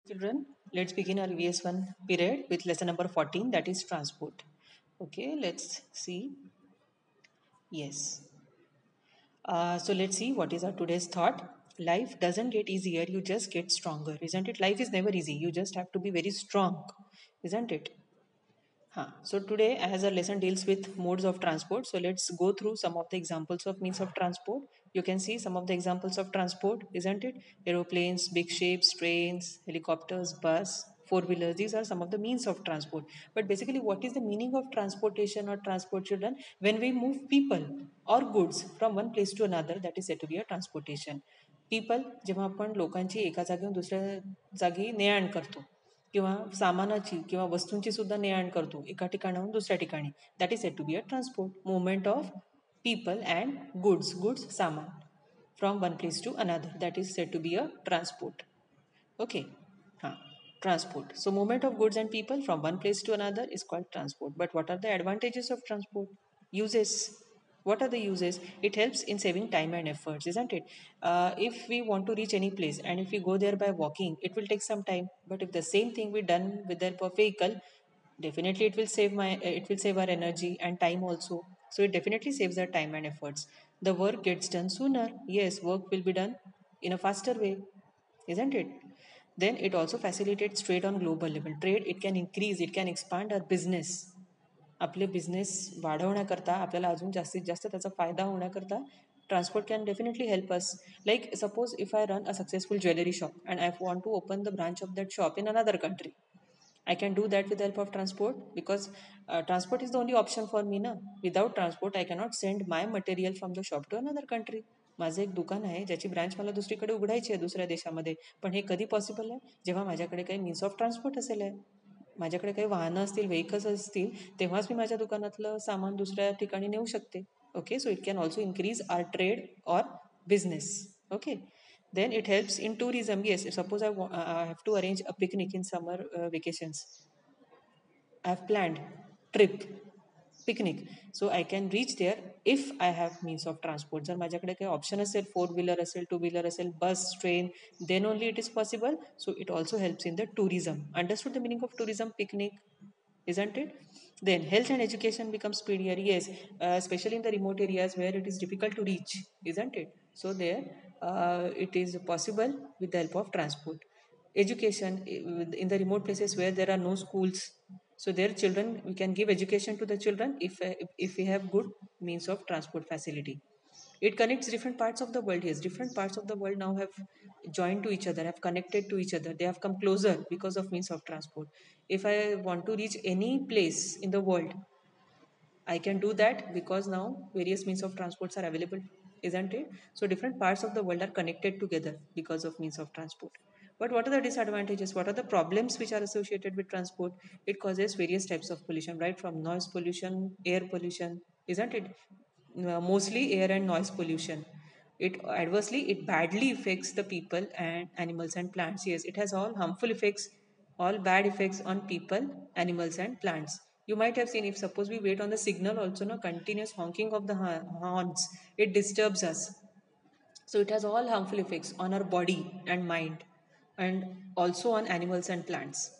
Children, let's begin our VS1 period with lesson number 14, that is transport. Okay, let's see. Yes. So let's see what is our today's thought. Life doesn't get easier, you just get stronger, isn't it? Life is never easy. You just have to be very strong, isn't it? Huh. So today, as our lesson deals with modes of transport, so let's go through some of the examples of means of transport. You can see some of the examples of transport, isn't it? Aeroplanes, big ships, trains, helicopters, bus, four-wheelers. These are some of the means of transport. But basically, what is the meaning of transportation or transport, children? When we move people or goods from one place to another, that is said to be a transportation. People, जेव्हा आपण लोकांची एका जागेहून दुसऱ्या जागी ने-आण करतो, किंवा सामानाची किंवा वस्तूंची सुद्धा ने-आण करतो एका ठिकाणाहून दुसऱ्या ठिकाणी, that is said to be a transport. Movement of people and goods सामान from one place to another, that is said to be a transport. Okay. हाँ, transport. So movement of goods and people from one place to another is called transport. But what are the advantages of transport? Uses. What are the uses? It helps in saving time and efforts, isn't it? If we want to reach any place and if we go there by walking, it will take some time. But if the same thing we done with the help of vehicle, definitely it will save our energy and time also. So it definitely saves our time and efforts. The work gets done sooner. Yes, work will be done in a faster way, isn't it? Then it also facilitates trade on global level. Trade, it can increase, it can expand our business. आपले business वाढवण्याकरता आपल्याला अजून जास्तीत जास्त त्याचा फायदा होण्याकरता transport can definitely help us. Like suppose if I run a successful jewellery shop and I want to open the branch of that shop in another country, I can do that with the help of transport, because transport is the only option for me ना. Without transport I cannot send my material from the shop to another country. माझं एक दुकान आहे ज्याची branch मला दुसरीकडे उघडायची आहे दुसऱ्या देशामध्ये, पण हे कधी पॉसिबल आहे जेव्हा माझ्याकडे काही मीन्स ऑफ ट्रान्सपोर्ट असेल आहे, माझ्याकडे काही वाहनं असतील, व्हेकल्स असतील, तेव्हाच मी माझ्या दुकानातलं सामान दुसऱ्या ठिकाणी नेऊ शकते. Okay, so it can also increase our trade or business. Okay. Then it helps in tourism. Yes, suppose I have to arrange a picnic in summer vacations. I have planned trip, picnic. So I can reach there if I have means of transport. जर माझ्याकडे काही option असेल, four wheeler असेल, two wheeler असेल, बस, train, then only it is possible. So it also helps in the tourism. Understood the meaning of tourism? Picnic, isn't it? Then health and education becomes speedier. Yes, especially in the remote areas where it is difficult to reach, isn't it? So there it is possible with the help of transport. Education in the remote places where there are no schools, so their children, we can give education to the children if we have good means of transport facility. It connects different parts of the world. Yes, different parts of the world now have joined to each other, have connected to each other. They have come closer because of means of transport. If I want to reach any place in the world, I can do that because now various means of transports are available, isn't it? So different parts of the world are connected together because of means of transport. But what are the disadvantages? What are the problems which are associated with transport? It causes various types of pollution, right? From noise pollution, air pollution, isn't it? Mostly air and noise pollution. It badly affects the people and animals and plants. Yes, it has all harmful effects, all bad effects on people, animals and plants. You might have seen, if suppose we wait on the signal also, no continuous honking of the horns, it disturbs us. So it has all harmful effects on our body and mind, and also on animals and plants.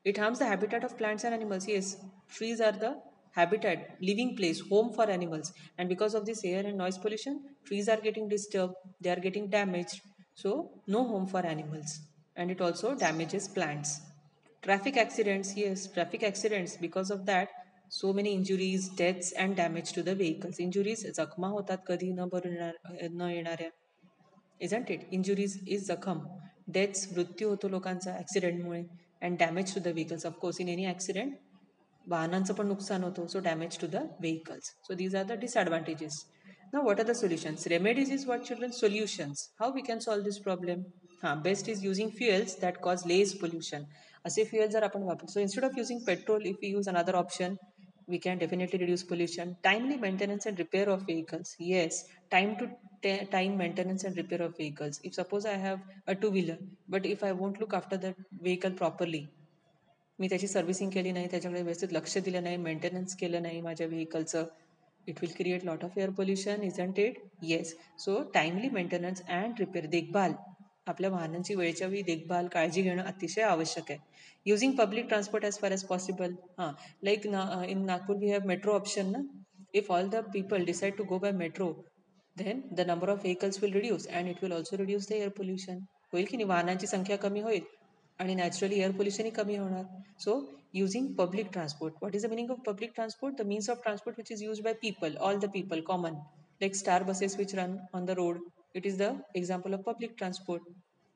It harms the habitat of plants and animals. Yes, trees are the habitat, living place, home for animals. And because of this air and noise pollution, trees are getting disturbed, they are getting damaged. So, no home for animals. And it also damages plants. Traffic accidents, yes, traffic accidents. Because of that, so many injuries, deaths, and damage to the vehicles. Injuries, जखमा होतात कधी न येणाऱ्या. Isn't it? Injuries is जखम. Deaths, मृत्यू होतो लोकांचा ॲक्सिडेंटमुळे. And damage to the vehicles. Of course, in any accident, वाहनांचं पण नुकसान होतं. So damage to the vehicles. So these are the disadvantages. Now what are the solutions? Remedies is what, children? Solutions. How we can solve this problem? Best is using fuels that cause less pollution. असे fuels जर आपण वापरतो. So instead of using petrol, if we use another option, we can definitely reduce pollution. Timely maintenance and repair of vehicles. Yes, time maintenance and repair of vehicles. If suppose I have a two-wheeler, but if I won't look after that vehicle properly, मी त्याची servicing केली नाही, त्याच्याकडे व्यवस्थित लक्ष दिलं नाही, maintenance केलं नाही माझ्या व्हेकलचं, it will create lot of air pollution, isn't it? Yes. So timely maintenance and repair, देखभाल आपल्या वाहनांची वेळच्या वेळी देखभाल काळजी घेणं अतिशय आवश्यक आहे. Using public transport as far as possible. हां, like in Nagpur we have metro option ना. If all the people decide to go by metro, then the number of vehicles will reduce and it will also reduce the air pollution. होईल की नाही, वाहनांची संख्या कमी होईल आणि नॅचरली एअर पोल्युशनही कमी होणार. सो using public transport. What is the meaning of public transport? The means of transport which is use by people, all the people, common, like star buses which run on the road. It is the example of public transport,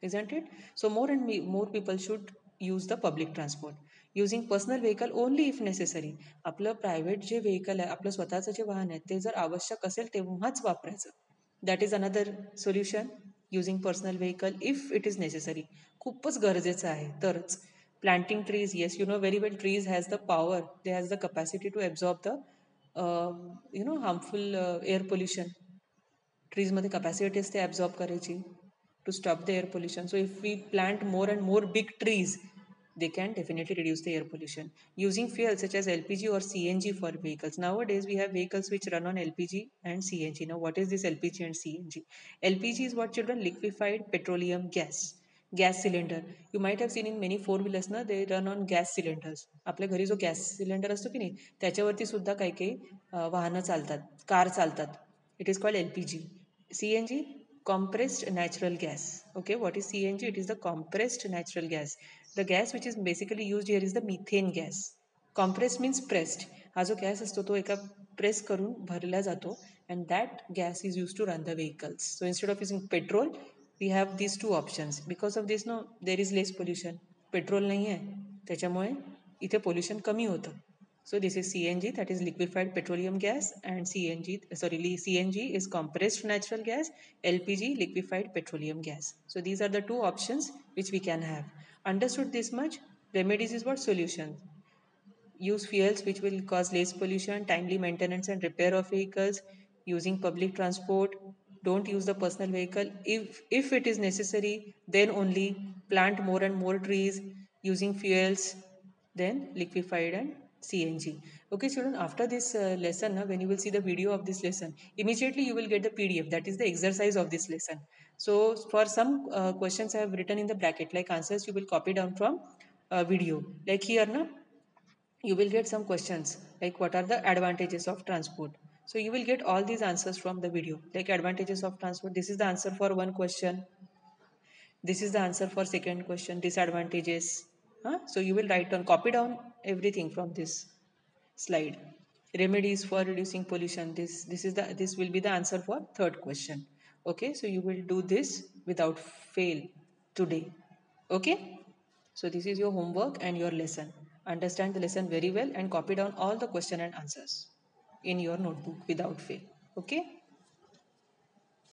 isn't it? So more people should use the public transport. Using personal vehicle only if necessary. आपलं private जे vehicle आहे, आपलं स्वतःचं जे वाहन आहे, ते जर आवश्यक असेल तेव्हाच वापरायचं. That is another solution. Using personal vehicle if it is necessary. खूपच गरजेचं आहे तरच. Planting trees, yes, you know very well, trees has the power, they has the capacity to absorb the harmful air pollution. ट्रीजमध्ये capacity असते absorb करायची to stop the air pollution. So if we plant more and more big trees, they can definitely reduce the air pollution. Using fuels such as LPG or CNG for vehicles. Nowadays, we have vehicles which run on LPG and CNG. Now, what is this LPG and CNG? LPG is what, children? Liquefied petroleum gas. Gas cylinder. You might have seen in many four-wheelers ना, they run on gas cylinders. आपल्या घरी जो gas cylinder असतो की नाही, त्याच्यावरती सुद्धा काही काही वाहनं चालतात, कार चालतात. It is called LPG. CNG, compressed natural gas. Okay, what is CNG? It is the compressed natural gas. The gas which is basically used here is the methane gas. Compressed means pressed. हा जो gas असतो तो एका press करून भरला जातो and that gas is used to run the vehicles. So instead of using petrol, we have these two options. Because of this, no, there is less pollution. Petrol नाही आहे त्याच्यामुळे इथे पोल्युशन कमी होतं. So this is CNG, that is liquefied petroleum gas, and CNG is compressed natural gas, LPG, liquefied petroleum gas. So these are the two options which we can have. Understood this much? Remedies is what? Solution. Use fuels which will cause less pollution, timely maintenance and repair of vehicles, using public transport. Don't use the personal vehicle. If it is necessary, then only. Plant more and more trees, using fuels, then liquefied and CNG. Okay, children, after this lesson, when you will see the video of this lesson, immediately you will get the PDF, that is the exercise of this lesson. So for some questions I have written in the bracket, like answers you will copy down from video. Like here, you will get some questions like what are the advantages of transport. So you will get all these answers from the video, like advantages of transport. This is the answer for one question. This is the answer for second question, disadvantages. So you will write down, copy down everything from this slide. Remedies for reducing pollution. This will be the answer for third question. Okay, so you will do this without fail today. Okay, so this is your homework and your lesson. Understand the lesson very well and copy down all the question and answers in your notebook without fail. Okay.